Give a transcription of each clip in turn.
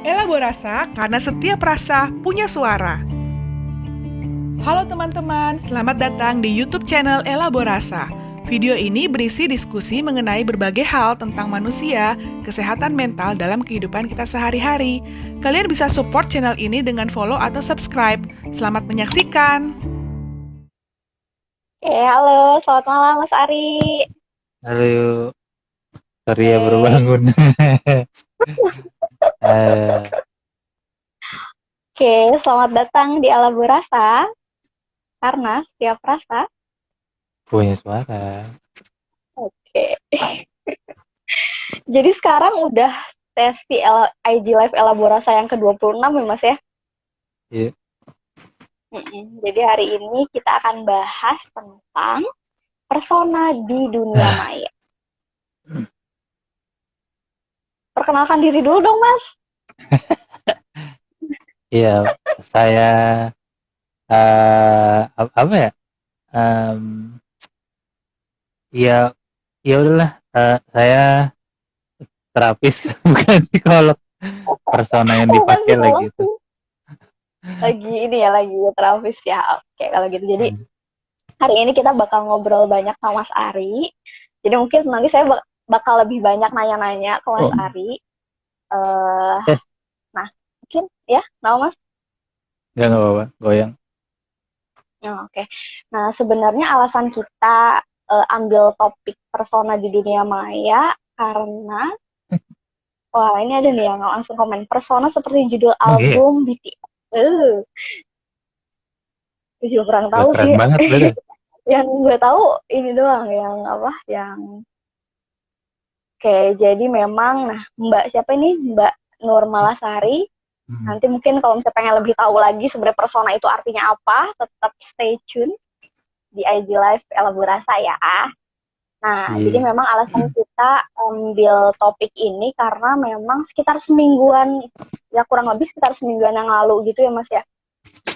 Elaborasa karena setiap rasa punya suara. Halo teman-teman, selamat datang di YouTube channel Elaborasa. Video ini berisi diskusi mengenai berbagai hal tentang manusia, kesehatan mental dalam kehidupan kita sehari-hari. Kalian bisa support channel ini dengan follow atau subscribe. Selamat menyaksikan. Halo, selamat malam Mas Ari. Halo, yuk. Sorry ya baru Eh, bangun. Eh, Selamat datang di Elaborasa, karena setiap rasa, punya suara. oke. Jadi sekarang udah sesi IG Live Elaborasa yang ke-26 ya Mas ya? Iya. Jadi hari ini kita akan bahas tentang persona di dunia maya. Perkenalkan diri dulu dong Mas. Iya, saya apa ya? Em, ya, ya udahlah. Saya terapis, bukan psikolog. Persona yang Bukan dipakai psikolog lagi itu. sih. Lagi terapis ya. Oke, kalau gitu. Jadi Hmm. hari ini kita bakal ngobrol banyak sama Mas Ari. Jadi mungkin nanti saya bakal lebih banyak nanya-nanya ke Mas Oh, Ari. Eh, eh, nah, mungkin ya, nama Mas. nggak apa-apa, goyang. Ya, oke. Nah, sebenarnya alasan kita ambil topik persona di dunia maya karena, wah ini ada nih yang langsung komen persona seperti judul Emang iya, ya? album BTS. Gue juga kurang Udah tahu keren sih. banget berarti. Yang gue tahu ini doang, yang apa? Yang Oke, jadi memang, nah Mbak siapa ini? Mbak Nur Malasari. Hmm. Nanti mungkin kalau misalnya pengen lebih tahu lagi sebenarnya persona itu artinya apa, tetap stay tune di IG Live Elaborasa ya. Nah, jadi Iya. memang alasan kita ambil topik ini karena memang sekitar semingguan, ya kurang lebih sekitar semingguan yang lalu gitu ya Mas ya,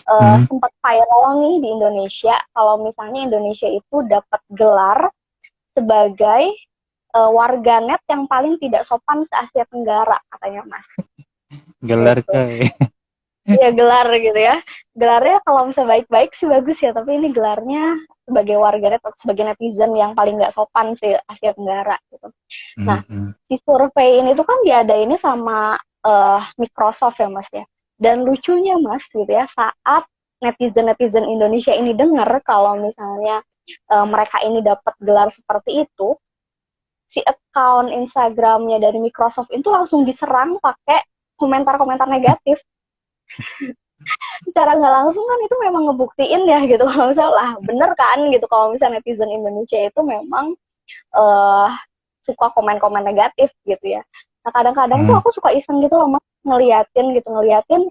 Hmm. sempat viral nih di Indonesia, kalau misalnya Indonesia itu dapat gelar sebagai warganet yang paling tidak sopan se-Asia Tenggara katanya Mas. Gelar Gitu. coy. Iya gelar gitu ya. Gelarnya kalau misalnya baik-baik sih bagus ya, tapi ini gelarnya sebagai warganet atau sebagai netizen yang paling nggak sopan sih Asia Tenggara gitu. Nah, Hmm. Hmm. si survei ini tuh kan diadainnya sama Microsoft ya Mas ya. Dan lucunya Mas gitu ya, saat netizen-netizen Indonesia ini dengar kalau misalnya mereka ini dapat gelar seperti itu, si account Instagramnya dari Microsoft itu langsung diserang pakai komentar-komentar negatif. Secara nggak langsung kan itu memang ngebuktiin ya gitu kalau misalnya lah bener kan gitu kalau misalnya netizen Indonesia itu memang uh, suka komen-komen negatif gitu ya. Nah kadang-kadang tuh Hmm. aku suka iseng gitu loh Mas, ngeliatin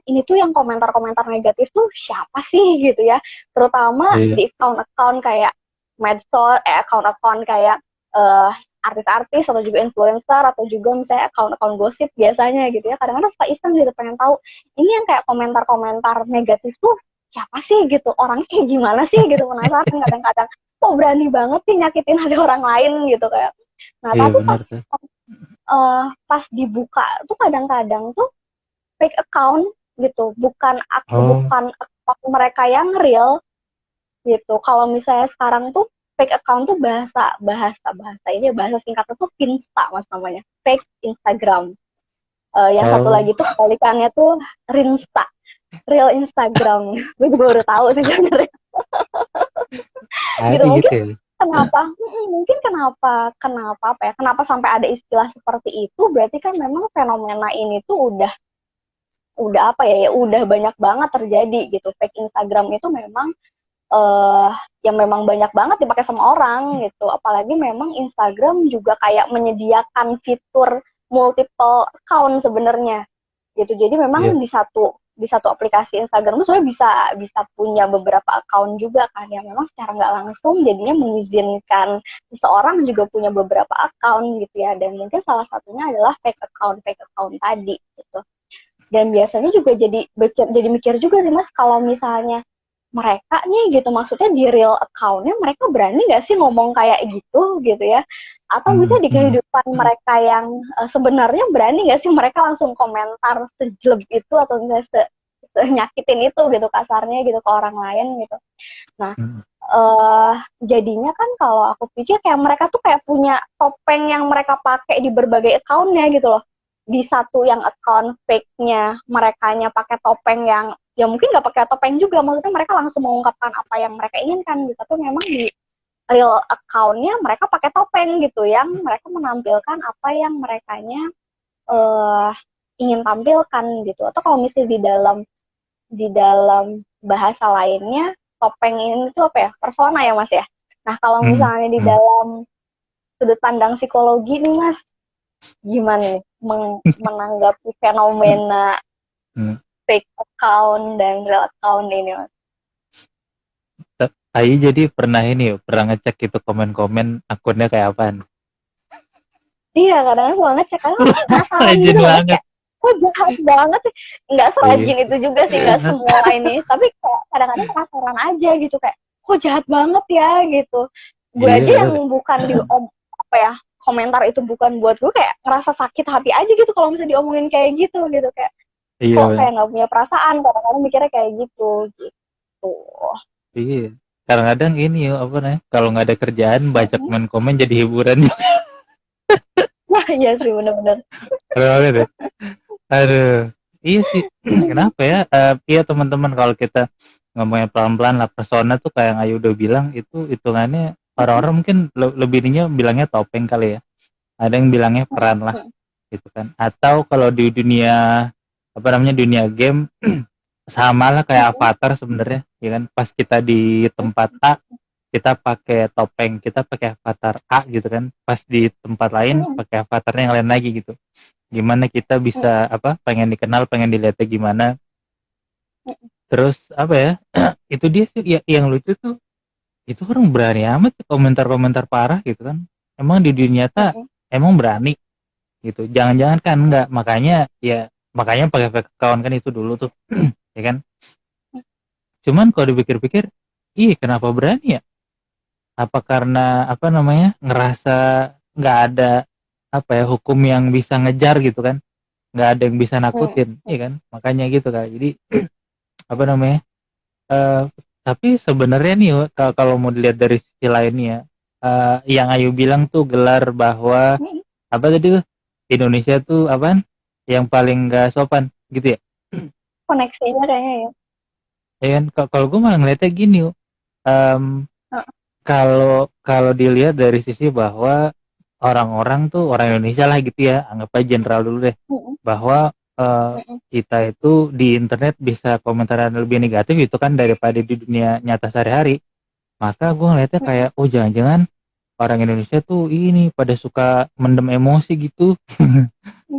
ini tuh yang komentar-komentar negatif tuh siapa sih gitu ya, terutama Iya. di account-account kayak medsos, account-account kayak uh, artis-artis atau juga influencer atau juga misalnya account-account gosip biasanya gitu ya, kadang-kadang suka iseng gitu pengen tahu ini yang kayak komentar-komentar negatif tuh siapa sih gitu, orangnya kayak gimana sih gitu, penasaran kadang-kadang kok berani banget sih nyakitin hati orang lain gitu kayak. Nah Iya tapi benar tuh. pas dibuka tuh kadang-kadang tuh fake account gitu, Oh. bukan account mereka yang real gitu. Kalau misalnya sekarang tuh fake account tuh bahasa ini bahasa singkatnya tuh Finsta Mas namanya, fake Instagram. Yang satu Oh. lagi tuh kebalikannya tuh Rinsta, real Instagram. Gue juga udah tahu sih sebenarnya. Gitu Ada mungkin gitu ya. kenapa apa ya? Kenapa sampai ada istilah seperti itu? Berarti kan memang fenomena ini tuh udah apa ya? Ya udah banyak banget terjadi gitu. Fake Instagram itu memang eh yang memang banyak banget dipakai sama orang gitu. Apalagi memang Instagram juga kayak menyediakan fitur multiple account sebenarnya gitu. Jadi memang Iya. di satu aplikasi Instagram tuh sebenarnya bisa punya beberapa account juga kan, yang memang secara nggak langsung jadinya mengizinkan seseorang juga punya beberapa account gitu ya, dan mungkin salah satunya adalah fake account tadi gitu. Dan biasanya juga jadi mikir juga sih Mas, kalau misalnya mereka nih gitu, maksudnya di real account-nya mereka berani nggak sih ngomong kayak gitu ya, atau bisa di kehidupan mereka yang sebenarnya berani nggak sih mereka langsung komentar sejelek itu atau enggak senyakitin itu gitu kasarnya gitu ke orang lain gitu. Nah, jadinya kan kalau aku pikir kayak mereka tuh kayak punya topeng yang mereka pakai di berbagai account-nya gitu loh. Di satu yang account fake-nya merekanya pakai topeng yang ya mungkin nggak pakai topeng juga, maksudnya mereka langsung mengungkapkan apa yang mereka inginkan gitu, tapi memang di real account-nya mereka pakai topeng gitu yang mereka menampilkan apa yang merekanya ingin tampilkan gitu. Atau kalau misalnya di dalam bahasa lainnya, topeng ini tuh apa ya, persona ya Mas ya. Nah kalau misalnya di dalam sudut pandang psikologi nih Mas, gimana nih menanggapi fenomena fake account dan real account ini Mas? Ayu jadi pernah ngecek itu komen-komen akunnya kayak apaan? Iya, kadang-kadang suka ngecek, karena penasaran gitu loh, kayak kok jahat banget sih. Nggak serajin itu juga sih, nggak semua ini, tapi kayak kadang-kadang penasaran aja gitu, kayak kok jahat banget ya gitu. Gue aja yang bukan komentar itu bukan buat gue, kayak ngerasa sakit hati aja gitu kalau misalnya diomongin kayak gitu kayak kok kayak nggak punya perasaan, kadang-kadang mikirnya kayak gitu. Iya, kadang-kadang ini kalau nggak ada kerjaan baca komen-komen jadi hiburan. Nah iya sih, bener-bener. Aduh, iya sih. Kenapa ya? Iya teman-teman, kalau kita ngomongnya pelan-pelan lah, persona tuh kayak yang Ayu udah bilang, itu hitungannya orang-orang mungkin lebih bilangnya topeng kali ya. Ada yang bilangnya peran lah, gitu kan. Atau kalau di dunia dunia game sama lah kayak avatar sebenarnya, ya kan. Pas kita di tempat A kita pakai topeng, kita pakai avatar A gitu kan. Pas di tempat lain pakai avatarnya yang lain lagi gitu. Gimana kita bisa pengen dikenal, pengen dilihatnya gimana. Terus itu dia sih ya, yang lucu tuh itu orang berani amat komentar-komentar parah gitu kan. Emang di dunia nyata emang berani gitu. Jangan-jangan kan enggak, makanya pakai fake account kan itu dulu tuh. Ya kan. Cuman kalau dipikir-pikir, kenapa berani ya? Apa karena ngerasa nggak ada hukum yang bisa ngejar gitu kan, nggak ada yang bisa nakutin, iya kan, makanya gitu kan. Jadi tapi sebenarnya nih kalau mau dilihat dari sisi lainnya, yang Ayu bilang tuh gelar bahwa tadi tuh Indonesia tuh yang paling nggak sopan gitu ya, koneksinya kayaknya ya. Ya kan, kalau gue malah ngeliatnya gini, kalau dilihat dari sisi bahwa orang-orang tuh orang Indonesia lah gitu ya, anggap aja general dulu deh, bahwa kita itu di internet bisa komentaran lebih negatif itu kan daripada di dunia nyata sehari-hari. Maka gue ngeliatnya kayak jangan-jangan orang Indonesia tuh ini pada suka mendem emosi gitu.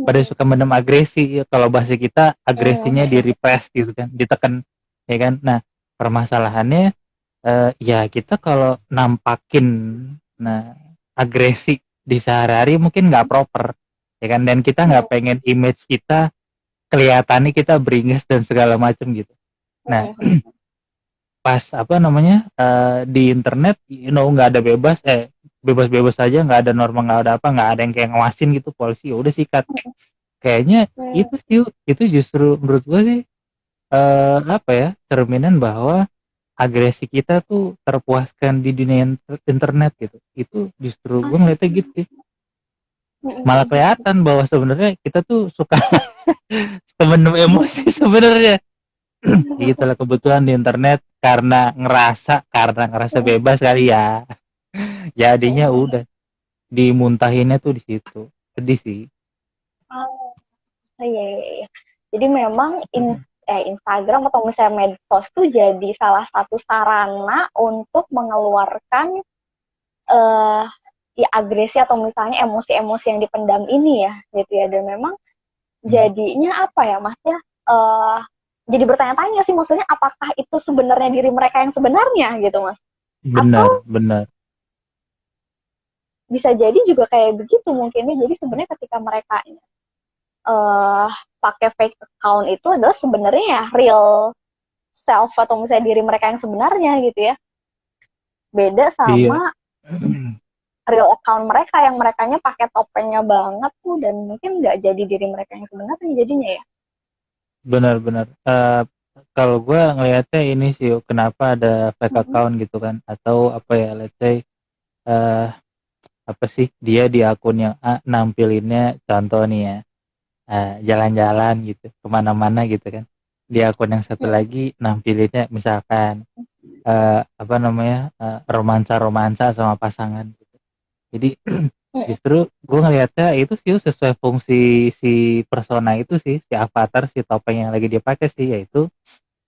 Pada suka mendem agresi, kalau bahasa kita agresinya di repress gitu kan, ditekan, ya kan. Nah permasalahannya ya kita kalau nampakin agresi di sehari-hari mungkin nggak proper, ya kan, dan kita nggak pengen image kita kelihatannya kita beringas dan segala macam gitu. Nah pas di internet nggak ada bebas saja, nggak ada norma, nggak ada nggak ada yang kayak ngawasin gitu, polisi udah sikat. Kayaknya itu justru menurut gue sih cerminan bahwa agresi kita tuh terpuaskan di dunia internet gitu. Itu justru gue ngeliatnya gitu sih. Malah kelihatan bahwa sebenarnya kita tuh suka mendem emosi sebenarnya. Gitulah, kebetulan di internet karena ngerasa bebas kali ya. Jadinya udah dimuntahinnya tuh di situ. Sedih sih. Iya. Jadi memang Instagram atau misalnya medsos tuh jadi salah satu sarana untuk mengeluarkan agresi atau misalnya emosi-emosi yang dipendam ini ya gitu ya. Dan memang jadinya Mas ya, jadi bertanya-tanya sih, maksudnya apakah itu sebenarnya diri mereka yang sebenarnya gitu Mas? Benar. Bisa jadi juga kayak begitu mungkinnya. Jadi sebenarnya ketika mereka pakai fake account itu adalah sebenarnya ya real self atau misalnya diri mereka yang sebenarnya gitu ya. Beda Iya. sama real account mereka yang merekanya pakai topengnya banget tuh, dan mungkin nggak jadi diri mereka yang sebenarnya jadinya ya. Benar-benar. Kalau gue ngelihatnya ini sih, kenapa ada fake Mm-mm. account gitu kan? Atau apa ya, let's say eh apa sih, dia di akun yang A nampilinnya contoh nih ya, jalan-jalan gitu, kemana-mana gitu kan. Di akun yang satu Mm-mm. lagi nampilinnya misalkan apa namanya, romansa-romansa sama pasangan gitu. Jadi Mm-mm. justru gue ngelihatnya itu sih sesuai fungsi si persona itu sih, si avatar, si topeng yang lagi dia pakai sih, yaitu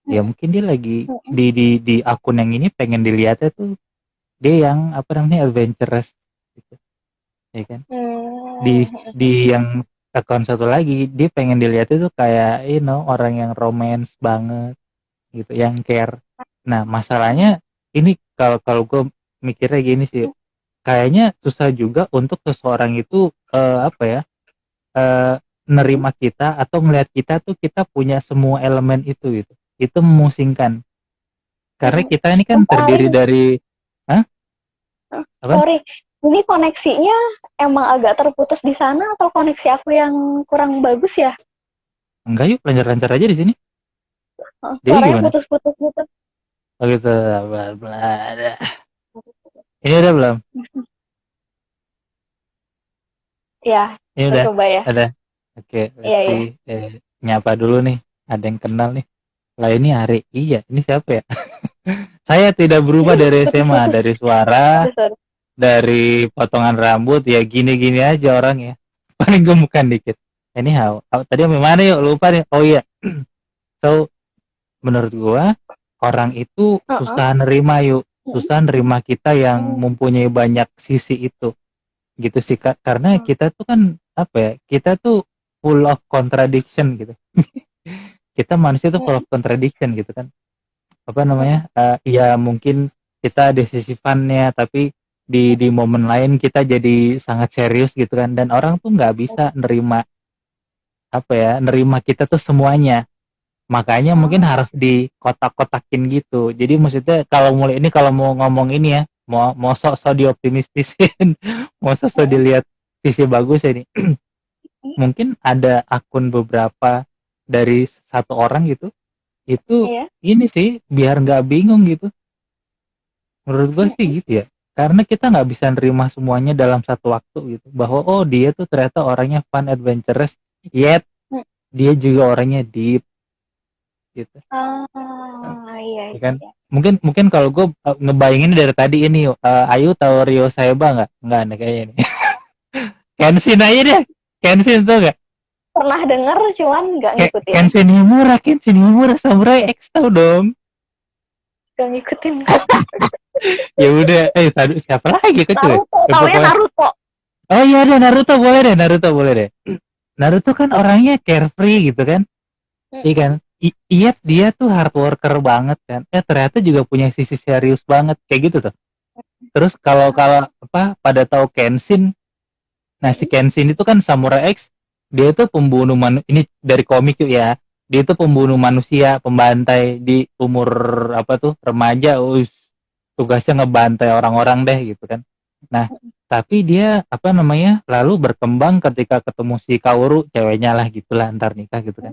ya mungkin dia lagi Mm-mm. di akun yang ini pengen dilihatnya tuh dia yang apa namanya adventurous gitu, ya kan. Di yang akun satu lagi dia pengen dilihatnya tuh kayak orang yang romance banget gitu, yang care. Nah masalahnya ini, kalau kalau gue mikirnya gini sih, kayaknya susah juga untuk seseorang itu apa ya, eh, nerima kita atau ngelihat kita tuh kita punya semua elemen itu gitu. Itu memusingkan karena Mm-mm. kita ini kan Mas terdiri Ari, dari, hah, apa, sorry, ini koneksinya emang agak terputus di sana atau koneksi aku yang kurang bagus ya? enggak, yuk lancar-lancar aja di sini. Jadi Suaranya gimana? putus-putus gitu. Oh gitu, bla bla. Ini udah belum? Ya, Ini kita udah coba ya. ada. Oke, Iya, berarti iya. nyapa dulu nih. Ada yang kenal nih. Lah ini Ari. Iya, ini siapa ya? Saya tidak berubah dari SMA, Putus-putus. dari suara, Sorry, sorry. dari potongan rambut, ya gini-gini aja orangnya. Paling gemukan dikit. Anyhow, tadi sampai mana yuk? Lupa nih. Oh iya. So, menurut gua orang itu Uh-uh. susah nerima yuk. Mm-mm. Susah nerima kita yang Mm. mempunyai banyak sisi itu. Gitu sih, Kak. Karena kita tuh kan apa ya? Kita tuh full of contradiction gitu. Kita manusia tuh full of Mm. contradiction gitu kan. Apa namanya? Ya mungkin kita desisifannya, tapi di momen lain kita jadi sangat serius gitu kan. Dan orang tuh nggak bisa nerima apa ya? Nerima kita tuh semuanya. Makanya mungkin Ah, harus dikotak-kotakin gitu. Jadi maksudnya kalau mulai ini, kalau mau ngomong ini ya, mau sok-sok dioptimistisin, mau sok-sok mm. dilihat sisi bagus ini. Mungkin ada akun beberapa dari satu orang gitu, itu Iya. ini sih biar nggak bingung gitu. Menurut gue sih Mm-mm. gitu ya. Karena kita nggak bisa nerima semuanya dalam satu waktu gitu. Bahwa oh dia tuh ternyata orangnya fun, adventurous, yet Mm. dia juga orangnya deep gitu. Iya, Ya iya, kan, iya. mungkin mungkin kalau gue ngebayangin dari tadi ini, Ayu tahu Rio Saeba nggak nih kayaknya ini. Kenshin aja deh, Kenshin tuh nggak, Pernah denger cuman nggak ngikutin. Kenshin Himura Samurai X, tahu dong. Nggak ngikutin. Ya udah, tadi siapa lagi kecil ya? Naruto, Ya, taunya pokoknya, Naruto. oh iya deh, Naruto boleh deh, Naruto boleh deh. Naruto kan orangnya carefree gitu kan. Iya kan, Mm-mm. iya dia tuh hard worker banget kan, ternyata juga punya sisi serius banget kayak gitu tuh. Terus kalau kalau apa, pada tahu Kenshin. Nah, si Mm-mm. Kenshin itu kan Samurai X, dia itu pembunuh ini dari komik yuk ya. Dia itu pembunuh manusia, pembantai di umur apa tuh, remaja, tugasnya ngebantai orang-orang deh gitu kan. Nah, tapi dia apa namanya, lalu berkembang ketika ketemu si Kaoru, ceweknya lah gitulah, ntar nikah gitu kan.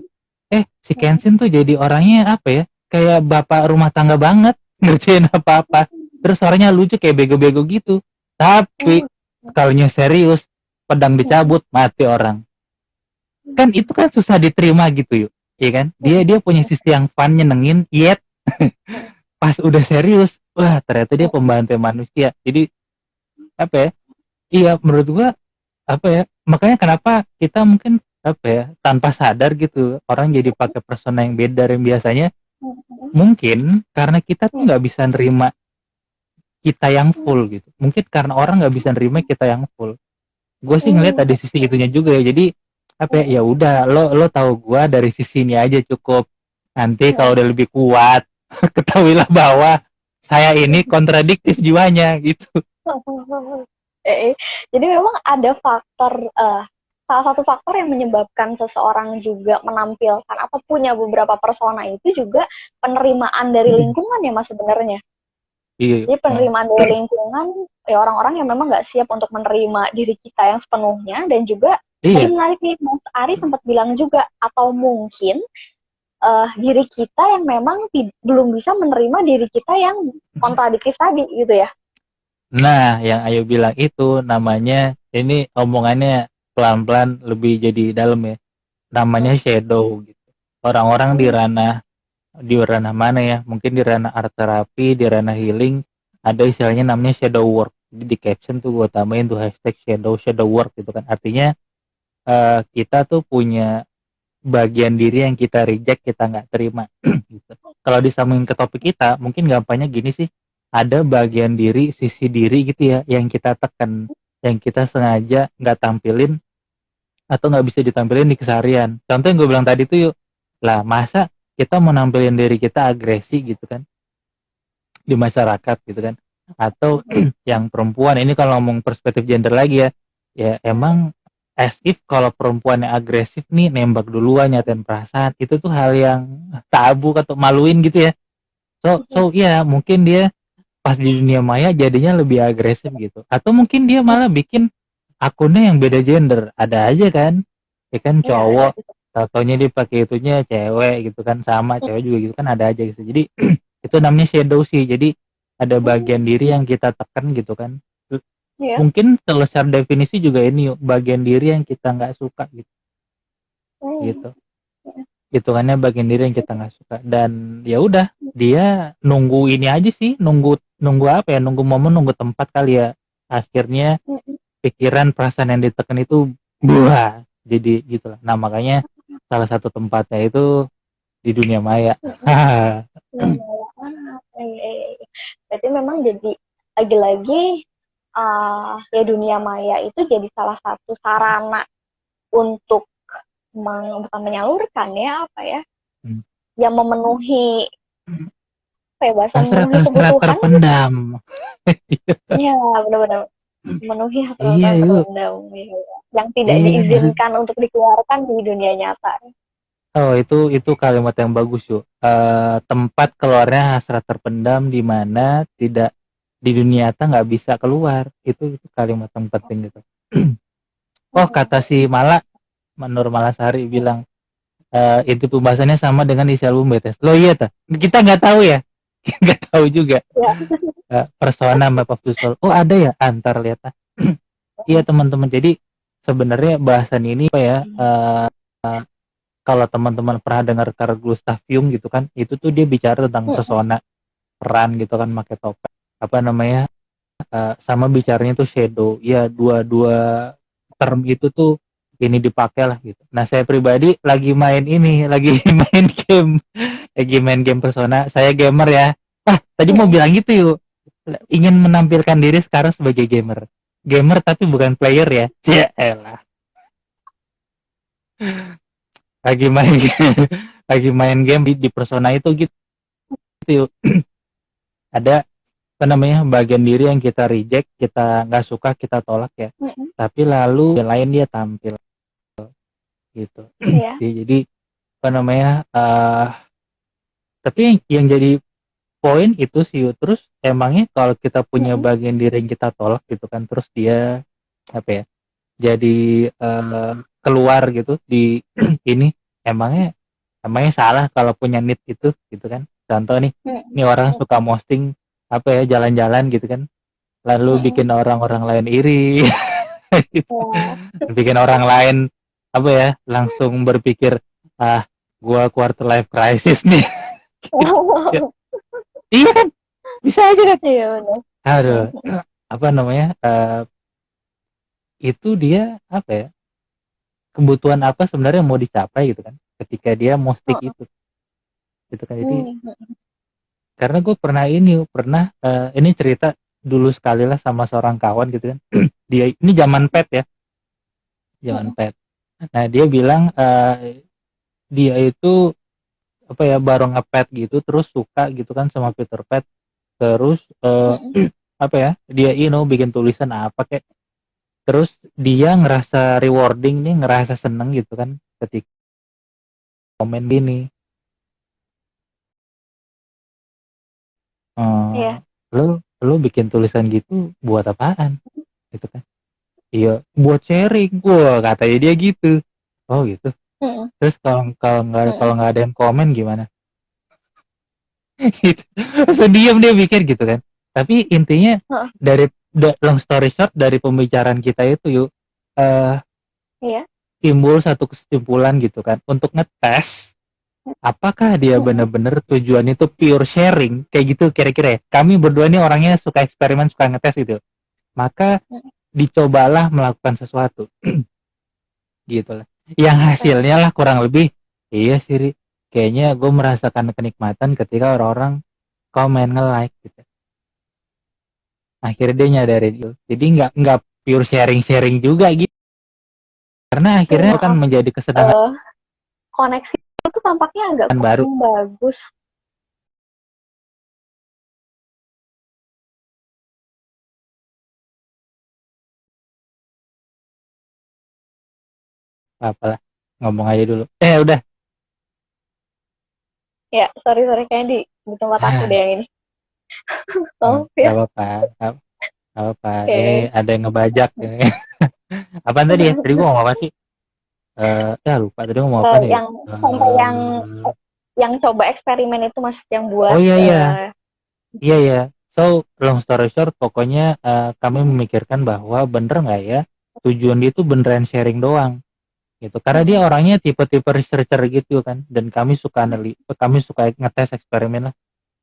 Si Mm-mm. Kenshin tuh jadi orangnya apa ya? Kayak bapak rumah tangga banget, ngerjain apa-apa. Terus orangnya lucu kayak bego-bego gitu. Tapi Mm. sekalinya serius, pedang Mm-mm. dicabut, mati orang. Kan itu kan susah diterima gitu yuk. Iya kan? Dia punya sisi yang fun, nyenengin, yet pas udah serius, wah ternyata dia pembantu manusia. Jadi apa ya? Iya, menurut gua apa ya? Makanya kenapa kita mungkin apa ya, tanpa sadar gitu orang jadi pakai persona yang beda dari yang biasanya, Mm-mm. mungkin karena kita tuh nggak bisa nerima kita yang full gitu. Mungkin karena orang nggak bisa nerima kita yang full. Gue sih ngeliat ada sisi itunya juga ya. Jadi apa ya, ya udah, lo tahu gue dari sisi ini aja cukup. Nanti kalau udah lebih kuat, ketahuilah bahwa saya ini kontradiktif jiwanya gitu. Jadi memang ada faktor salah satu faktor yang menyebabkan seseorang juga menampilkan atau punya beberapa persona itu juga penerimaan dari lingkungan ya Mas sebenarnya. Iya. Jadi penerimaan dari lingkungan ya orang-orang yang memang nggak siap untuk menerima diri kita yang sepenuhnya, dan juga tadi Iya. menarik nih Mas Ari sempat bilang juga, atau mungkin diri kita yang memang belum bisa menerima diri kita yang kontradiktif tadi gitu ya. Nah, yang Ayu bilang itu namanya, ini omongannya pelan-pelan lebih jadi dalam ya. Namanya shadow gitu. Orang-orang di ranah mana ya? Mungkin di ranah art therapy, di ranah healing, ada istilahnya namanya shadow work. Jadi di caption tuh gue tambahin tuh hashtag shadow work gitu kan. Artinya kita tuh punya bagian diri yang kita reject, kita nggak terima gitu. Kalau disambungin ke topik kita, mungkin gampangnya gini sih, ada bagian diri, sisi diri gitu ya, yang kita tekan, yang kita sengaja nggak tampilin atau nggak bisa ditampilin di keseharian. Contoh yang gue bilang tadi tuh, yuk lah, masa kita mau nampilin diri kita agresi gitu kan di masyarakat gitu kan, atau yang perempuan ini kalau ngomong perspektif gender lagi ya, ya emang as if kalau perempuan yang agresif nih nembak duluan, nyatain perasaan, itu tuh hal yang tabu atau maluin gitu ya. So ya mungkin dia pas di dunia maya jadinya lebih agresif gitu, atau mungkin dia malah bikin akunnya yang beda gender, ada aja kan, ya kan, cowok tatonya dia pakai itunya cewek gitu kan, sama cewek juga gitu kan, ada aja gitu. Jadi itu namanya shadow sih, jadi ada bagian diri yang kita tekan gitu kan. Iya. Mungkin kalau secara definisi juga ini yuk, bagian diri yang kita nggak suka gitu. Gitu. Hitungannya bagian diri yang kita nggak suka, dan ya udah, dia nunggu ini aja sih, nunggu apa ya, nunggu momen, nunggu tempat kali ya, akhirnya pikiran perasaan yang ditekan itu buah jadi gitulah. Nah makanya salah satu tempatnya itu di dunia maya. Berarti memang jadi lagi-lagi ya dunia maya itu jadi salah satu sarana untuk bukan menyalurkan ya, apa ya, yang memenuhi apa ya, bahasa memenuhi Hasrat kebutuhan terpendam. ya, benar-benar memenuhi hasrat Iya yuk. terpendam ya, yang tidak diizinkan untuk dikeluarkan di dunia nyata. Oh itu kalimat yang bagus yuk. Tempat keluarnya hasrat terpendam, di mana tidak di dunia nyata nggak bisa keluar, itu kalimat yang penting gitu. Oh kata si Nur Malasari bilang, itu pembahasannya sama dengan isi album BTS. Lo iya tak? Kita nggak tahu ya, nggak tahu juga. Persona Map of the Soul. Oh ada ya, antar lihat. Iya teman-teman. Jadi sebenarnya bahasan ini apa ya? Kalau teman-teman pernah dengar Carl Gustav Jung gitu kan, itu tuh dia bicara tentang persona, peran gitu kan, pakai topeng. Apa namanya? Sama bicaranya tuh shadow. Ya dua term itu tuh ini dipakai lah gitu. Nah saya pribadi lagi main game persona. Saya gamer ya. Tadi mau bilang gitu yuk, ingin menampilkan diri sekarang sebagai gamer tapi bukan player ya. Ya elah, lagi main lagi main game di persona itu gitu yuk. Ada apa namanya, bagian diri yang kita reject, kita nggak suka, kita tolak ya, tapi lalu yang lain dia tampil gitu. Jadi apa namanya, tapi yang jadi poin itu sih, terus emangnya kalau kita punya bagian diri yang kita tolak gitu kan, terus dia apa ya, jadi keluar gitu di ini, emangnya salah kalau punya need itu gitu kan. Contoh nih, ini orang suka posting apa ya, jalan-jalan gitu kan, lalu bikin orang-orang lain iri. Bikin orang lain apa ya, langsung berpikir, gua quarter life crisis nih. Iya kan, bisa aja kan. Iya benar. Aduh, apa namanya, itu dia apa ya, kebutuhan apa sebenarnya mau dicapai gitu kan, ketika dia mau stick itu gitu kan. Jadi karena gue pernah ini cerita dulu sekali lah sama seorang kawan gitu kan. Dia ini zaman pet ya, zaman pet. Nah dia bilang dia itu apa ya, baru ngepet gitu, terus suka gitu kan sama Peter Pet, terus apa ya, dia bikin tulisan apa kayak, terus dia ngerasa rewarding nih, ngerasa seneng gitu kan ketika komen gini, Iya. lu bikin tulisan gitu buat apaan gitu kan. Iya, buat sharing. Wah, katanya dia gitu. Oh gitu. Mm-mm. Terus kalau Mm-mm. nggak ada yang komen gimana? Gitu. Sediam dia pikir gitu kan. Tapi intinya Heeh. dari long story short dari pembicaraan kita itu yuk eh Iya. timbul satu kesimpulan gitu kan untuk ngetes apakah dia Mm-mm. benar-benar tujuan itu pure sharing kayak gitu kira-kira ya. Kami berdua ini orangnya suka eksperimen, suka ngetes gitu. Maka Mm-mm. dicobalah melakukan sesuatu gitu lah. Yang hasilnya lah kurang lebih iya sih Ri. Kayaknya gue merasakan kenikmatan ketika orang-orang komen nge-like gitu. Akhirnya dia nyadarin itu. Jadi nggak pure sharing-sharing juga gitu. Karena Tapi akhirnya kan maaf, menjadi kesenangan eh, koneksi itu tampaknya agak baru. kurang bagus. Apalah, ngomong aja dulu. Udah. Ya, sorry kayaknya di tempat aku deh yang ini. Maaf Nggak ya. apa-apa. Nggak apa-apa. Oke. Ada yang ngebajak. Apaan tadi ya? Tadi gua ngomong apa sih? Lupa tadi ngomong apa nih? Yang sampai yang coba eksperimen itu Mas yang Oh buat iya iya. Iya ya. So long story short, pokoknya kami memikirkan bahwa bener nggak ya tujuan dia itu beneran sharing doang, gitu. Karena dia orangnya tipe-tipe researcher gitu kan, dan kami suka ngetes eksperimen lah.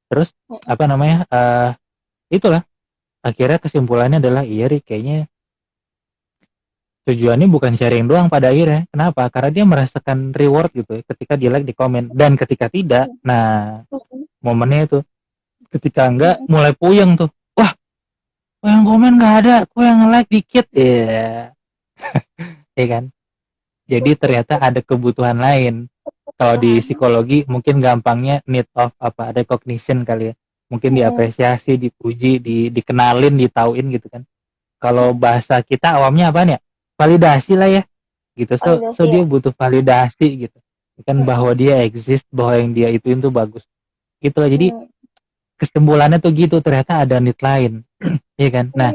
Terus apa namanya? Itulah akhirnya kesimpulannya adalah iya Ri, kayaknya tujuannya bukan sharing doang pada akhirnya. Kenapa? Karena dia merasakan reward gitu ya, ketika dia like di komen dan ketika tidak, nah momennya itu ketika enggak mulai puyeng tuh. Wah, kok yang komen nggak ada, kok yang like dikit ya, ya kan. Jadi ternyata ada kebutuhan lain. Kalau di psikologi mungkin gampangnya need of apa recognition kali ya, mungkin diapresiasi, dipuji, dikenalin, ditauin gitu kan. Kalau bahasa kita awamnya apa ya, validasi lah ya gitu. So validasi dia ya. butuh validasi gitu kan, bahwa dia exist, bahwa yang dia itu bagus gitu lah. Jadi kesimpulannya tuh gitu, ternyata ada need lain. Iya kan. Nah,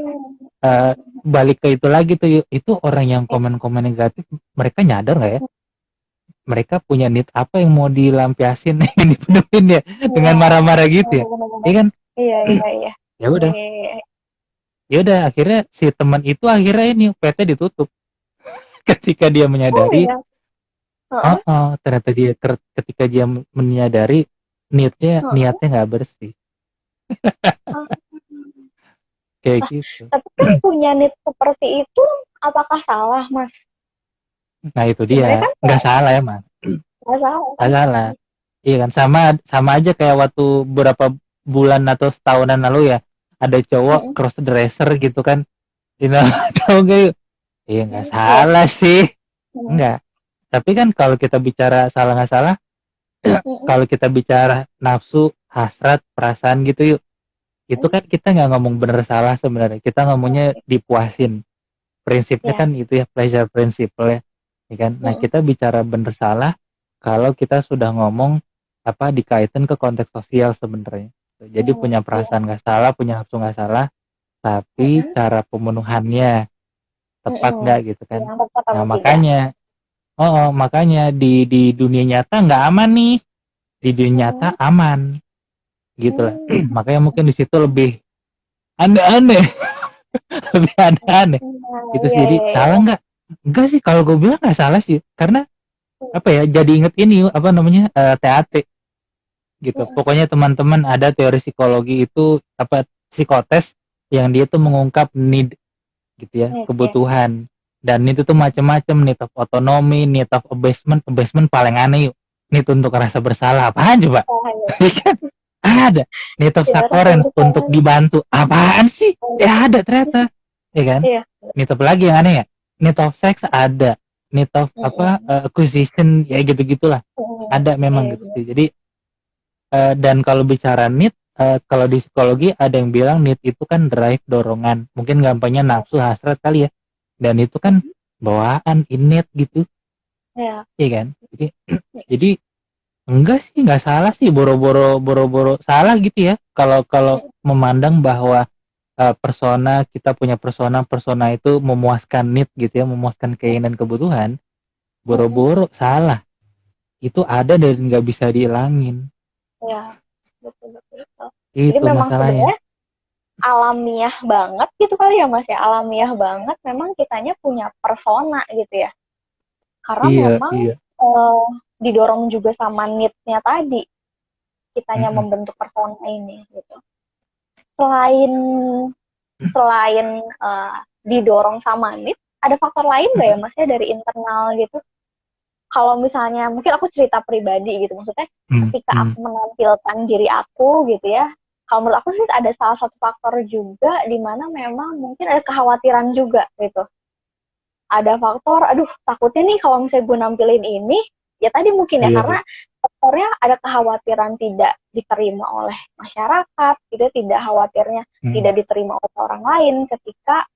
balik ke itu lagi tuh, itu orang yang komen-komen negatif, mereka nyadar nggak ya mereka punya need apa yang mau dilampiasin yang dipenuhin ya dengan marah-marah gitu ya. Iya kan. Iya. Ya udah, ya udah akhirnya si teman itu akhirnya ini PT ditutup ketika dia Oh menyadari. iya. Heeh. Ternyata dia ketika dia menyadari niatnya nggak bersih kayak gitu. Tapi kan punya need seperti itu, apakah salah, Mas? Nah itu Sebenarnya dia, kan nggak salah emang, nggak salah nggak kan? salah. Iya kan, sama sama aja kayak waktu beberapa bulan atau setahunan lalu ya, ada cowok cross dresser gitu kan, tahu gak yuk? Iya nggak Iya. salah sih, nggak. Tapi kan kalau kita bicara salah nggak salah, kalau kita bicara nafsu, hasrat, perasaan gitu yuk, itu kan kita nggak ngomong bener salah sebenarnya, kita ngomongnya dipuasin. Prinsipnya Ya. kan itu ya, pleasure principle ya kan. Nah kita bicara bener salah kalau kita sudah ngomong apa dikaitkan ke konteks sosial sebenarnya. Jadi punya perasaan nggak salah, punya nafsu nggak salah, tapi cara pemenuhannya tepat nggak gitu kan. Yang tepat Nah atau tidak? makanya di dunia nyata nggak aman nih, di dunia nyata aman gitu lah. Makanya mungkin di situ lebih aneh-aneh, lebih aneh-aneh gitu sih. Jadi salah nggak sih, kalau gue bilang nggak salah sih, karena apa ya, jadi inget ini apa namanya, TAT gitu. Pokoknya teman-teman ada teori psikologi itu apa, psikotes, yang dia tuh mengungkap need gitu ya, kebutuhan. Dan itu tuh macam-macam, need of autonomy, need of abasement paling aneh yuk, need untuk rasa bersalah, apaan coba? Ada need of sufferance, untuk dibantu, apaan sih? Ya ada ternyata, ya kan. Need of lagi yang aneh ya, need of sex ada, need of apa, acquisition ya gitu-gitulah, ada memang gitu sih. Jadi dan kalau bicara need, kalau di psikologi ada yang bilang need itu kan drive, dorongan, mungkin gampangnya nafsu, hasrat kali ya. dan itu kan bawaan innate gitu, Ya. iya kan? Jadi enggak sih, nggak salah sih, boro-boro salah gitu ya kalau kalau memandang bahwa kita punya persona itu memuaskan need gitu ya, memuaskan keinginan kebutuhan. Boro-boro salah, itu ada dan nggak bisa dihilangin. Ya, betul betul. Betul. Jadi Itu memang masalahnya. sebenarnya alamiah banget gitu kali ya Mas ya, alamiah banget memang kitanya punya persona gitu ya. Karena Iya, memang iya. didorong juga sama need-nya tadi, kitanya Mm-mm. membentuk persona ini gitu. Selain selain didorong sama need, ada faktor lain nggak ya Mas ya dari internal gitu? Kalau misalnya mungkin aku cerita pribadi gitu, maksudnya ketika aku menampilkan diri aku gitu ya, kalau menurut aku sih ada salah satu faktor juga di mana memang mungkin ada kekhawatiran juga gitu. Ada faktor, aduh takutnya nih kalau misalnya gue nampilin ini, ya tadi mungkin ya Iya, karena faktornya ada kekhawatiran tidak diterima oleh masyarakat, gitu ya, tidak khawatirnya tidak diterima oleh orang lain ketika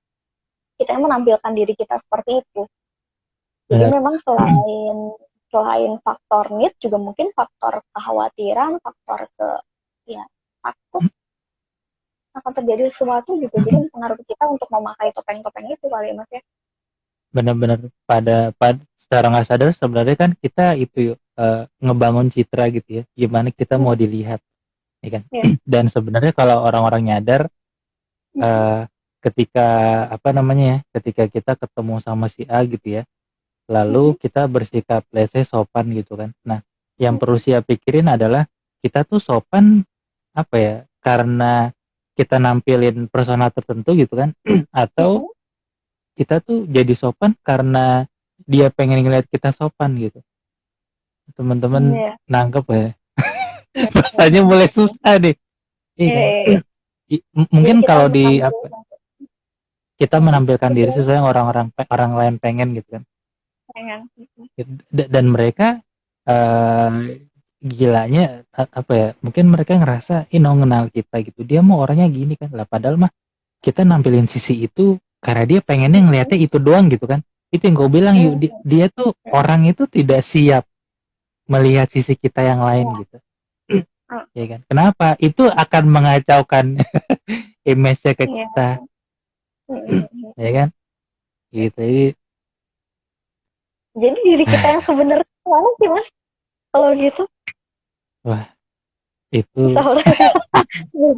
kita menampilkan diri kita seperti itu. Jadi benar. memang selain faktor need juga mungkin faktor kekhawatiran, faktor ya takut akan terjadi sesuatu gitu. Jadi mempengaruhi kita untuk memakai topeng-topeng itu kali ya Mas ya. Benar-benar pada secara nggak sadar sebenarnya kan kita itu ngebangun citra gitu ya, gimana kita mau dilihat, ya kan? Ya. Dan sebenarnya kalau orang-orang nyadar ketika ketika kita ketemu sama si A gitu ya, lalu kita bersikap let's say sopan gitu kan. Nah, yang perlu siap pikirin adalah kita tuh sopan apa ya, karena kita nampilin persona tertentu gitu kan, atau kita tuh jadi sopan karena dia pengen ngeliat kita sopan gitu. Teman-teman nangkep ya? Rasanya mulai susah deh. Iya kan? Mungkin kalau kita menampilkan diri sesuai yang orang lain pengen gitu kan. Dan mereka gilanya apa ya? Mungkin mereka ngerasa ini kenal kita gitu. Dia mau orangnya gini kan. Lah padahal mah kita nampilin sisi itu karena dia pengennya ngeliatnya itu doang gitu kan. Itu yang gue bilang, yuk dia tuh orang itu tidak siap melihat sisi kita yang lain gitu. Ya kan? Kenapa? Itu akan mengacaukan image-nya ke kita. Ya kan? Gitu. Jadi diri kita yang sebenarnya mana sih Mas? Kalau gitu? Wah, itu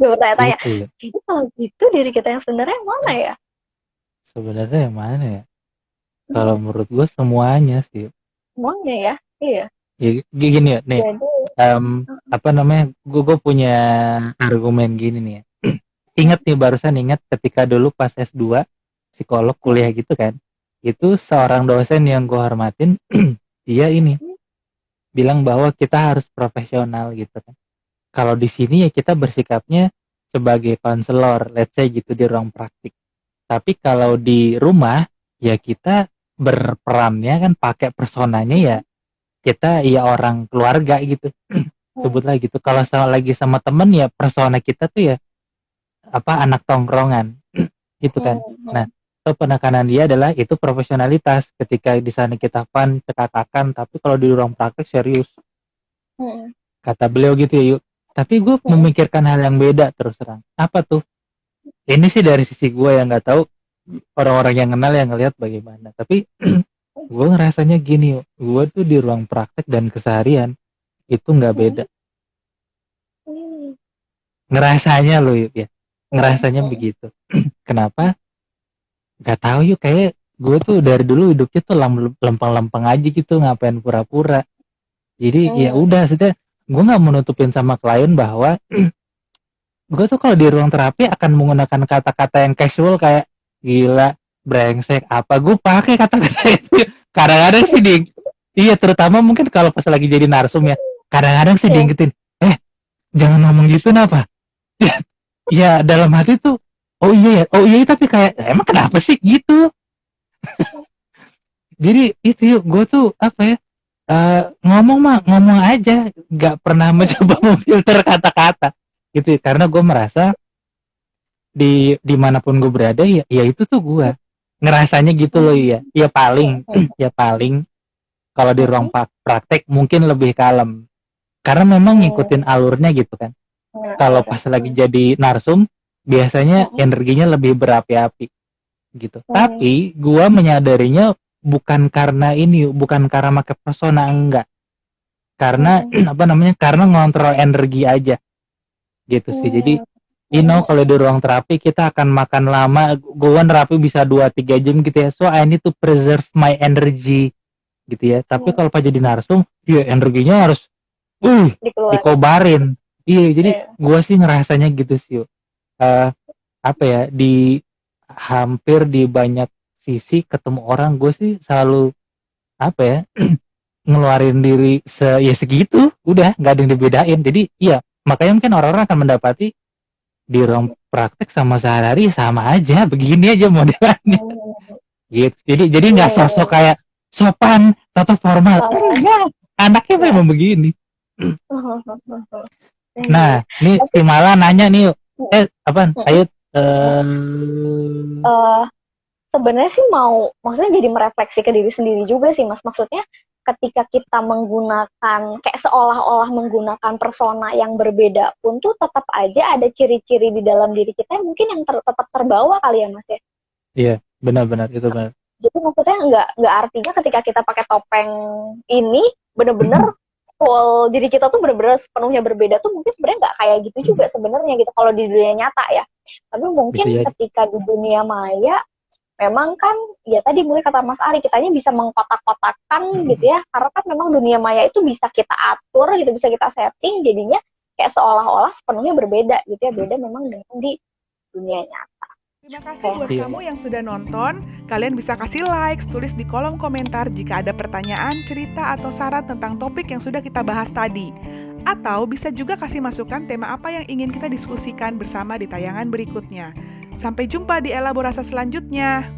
bertanya-tanya. Jadi kalau gitu diri kita yang sebenarnya mana ya? Sebenarnya yang mana ya? Kalau menurut gue semuanya sih. Semuanya ya? Iya. Ya, gini ya, nih. Gue punya argumen gini nih ya. Ingat nih, barusan ingat ketika dulu pas S2 psikolog kuliah gitu kan. Itu seorang dosen yang gue hormatin, dia ini bilang bahwa kita harus profesional gitu kan. Kalau di sini ya kita bersikapnya sebagai konselor, let's say gitu di ruang praktik. Tapi kalau di rumah ya kita berperannya kan pakai personanya ya kita ya orang keluarga gitu. Sebutlah gitu. Kalau lagi sama temen ya persona kita tuh ya apa anak tongkrongan gitu kan. Nah, itu penekanan dia adalah itu profesionalitas. Ketika di sana kita fun, cekakakan, tapi kalau di ruang praktek serius. Kata beliau gitu ya, yuk. Tapi gue memikirkan hal yang beda terus terang. Apa tuh? Ini sih dari sisi gue yang nggak tahu orang-orang yang kenal yang ngelihat bagaimana. Tapi gue ngerasanya gini, gue tuh di ruang praktek dan keseharian itu nggak beda. Ngerasanya loh ya, ngerasanya begitu. Kenapa? Gak tahu yuk, kayak gue tuh dari dulu hidupnya tuh lempeng-lempeng aja gitu, ngapain pura-pura. Jadi ya udah, maksudnya gue nggak menutupin sama klien bahwa gue tuh kalau di ruang terapi akan menggunakan kata-kata yang casual kayak gila, brengsek, apa. Gue pakai kata-kata itu. Kadang-kadang sih iya, terutama mungkin kalau pas lagi jadi narsum ya, kadang-kadang sih diingetin, jangan ngomong gitu kenapa? Ya dalam hati tuh oh iya tapi kayak emang kenapa sih gitu. Jadi itu yuk, gue tuh apa ya, ngomong aja, gak pernah mencoba memfilter kata-kata gitu ya. Karena gue merasa dimanapun gue berada ya itu tuh gue ngerasanya gitu loh ya. Ya paling ya paling kalau di ruang praktek mungkin lebih kalem. Karena memang ngikutin alurnya gitu kan. Kalau pas lagi jadi narsum biasanya energinya lebih berapi-api gitu. Tapi gua menyadarinya bukan karena make persona, enggak. Karena apa namanya? Karena ngontrol energi aja gitu sih. Jadi kalau di ruang terapi kita akan makan lama, gua terapi bisa 2-3 jam gitu ya. So I need to preserve my energy gitu ya. Tapi kalau pas jadi narsum, ya energinya harus dikobarin. Iya, jadi gua sih ngerasanya gitu sih. Apa ya, di hampir di banyak sisi ketemu orang gue sih selalu apa ya ngeluarin diri segitu, udah nggak ada yang dibedain. Jadi iya, makanya mungkin orang-orang akan mendapati di ruang praktek sama sehari-hari sama aja, begini aja modelannya gitu. Jadi nggak sosok kayak sopan atau formal, enggak, anaknya memang begini. Nah, nih si Mala nanya nih, apaan? Ayo sebenarnya sih maksudnya jadi merefleksi ke diri sendiri juga sih Mas. Maksudnya ketika kita menggunakan kayak seolah-olah menggunakan persona yang berbeda pun tuh tetap aja ada ciri-ciri di dalam diri kita yang mungkin yang tetap terbawa kali ya Mas ya. Iya, benar-benar itu benar. Jadi maksudnya nggak artinya ketika kita pakai topeng ini bener-bener full diri kita tuh bener-bener sepenuhnya berbeda tuh mungkin sebenarnya nggak kayak gitu juga sebenarnya gitu kalau di dunia nyata ya. Tapi mungkin ketika di dunia maya memang kan ya tadi mulai kata Mas Ari kitanya bisa mengkotak-kotakan gitu ya, karena kan memang dunia maya itu bisa kita atur gitu, bisa kita setting jadinya kayak seolah-olah sepenuhnya berbeda gitu ya, beda memang dengan di dunia nyata. Terima kasih buat kamu yang sudah nonton. Kalian bisa kasih like, tulis di kolom komentar jika ada pertanyaan, cerita, atau saran tentang topik yang sudah kita bahas tadi. Atau bisa juga kasih masukan tema apa yang ingin kita diskusikan bersama di tayangan berikutnya. Sampai jumpa di elaborasi selanjutnya.